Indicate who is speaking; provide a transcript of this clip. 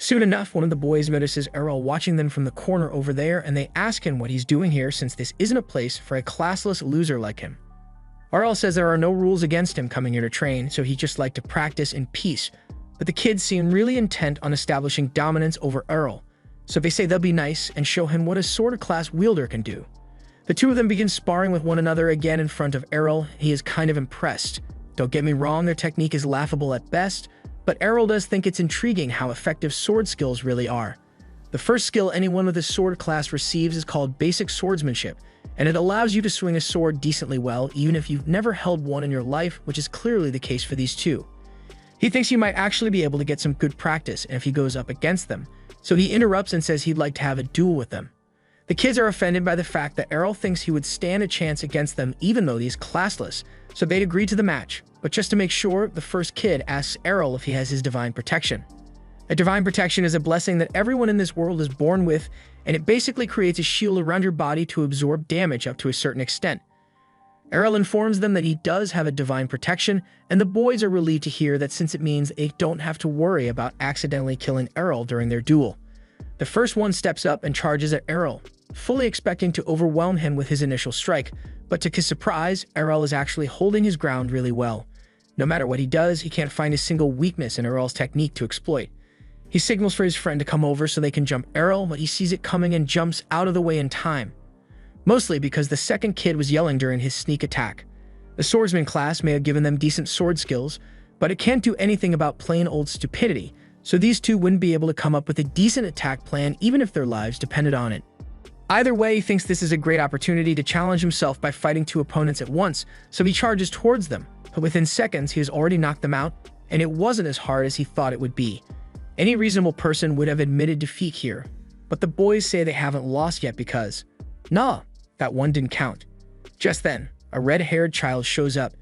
Speaker 1: Soon enough, one of the boys notices Errol watching them from the corner over there, and they ask him what he's doing here since this isn't a place for a classless loser like him. Errol says there are no rules against him coming here to train, so he'd just like to practice in peace. But the kids seem really intent on establishing dominance over Errol, so they say they'll be nice and show him what a sword-class wielder can do. The two of them begin sparring with one another again in front of Errol. He is kind of impressed. Don't get me wrong, their technique is laughable at best, but Errol does think it's intriguing how effective sword skills really are. The first skill anyone with this sword class receives is called basic swordsmanship, and it allows you to swing a sword decently well even if you've never held one in your life, which is clearly the case for these two. He thinks he might actually be able to get some good practice if he goes up against them, so he interrupts and says he'd like to have a duel with them. The kids are offended by the fact that Errol thinks he would stand a chance against them even though he's classless, so they'd agree to the match. But just to make sure, the first kid asks Errol if he has his divine protection. A divine protection is a blessing that everyone in this world is born with, and it basically creates a shield around your body to absorb damage up to a certain extent. Errol informs them that he does have a divine protection, and the boys are relieved to hear that since it means they don't have to worry about accidentally killing Errol during their duel. The first one steps up and charges at Errol, fully expecting to overwhelm him with his initial strike, but to his surprise, Errol is actually holding his ground really well. No matter what he does, he can't find a single weakness in Errol's technique to exploit. He signals for his friend to come over so they can jump Errol, but he sees it coming and jumps out of the way in time. Mostly because the second kid was yelling during his sneak attack. The swordsman class may have given them decent sword skills, but it can't do anything about plain old stupidity, so these two wouldn't be able to come up with a decent attack plan even if their lives depended on it. Either way, he thinks this is a great opportunity to challenge himself by fighting two opponents at once, so he charges towards them, but within seconds he has already knocked them out, and it wasn't as hard as he thought it would be. Any reasonable person would have admitted defeat here, but the boys say they haven't lost yet because, nah, that one didn't count. Just then, a red-haired child shows up,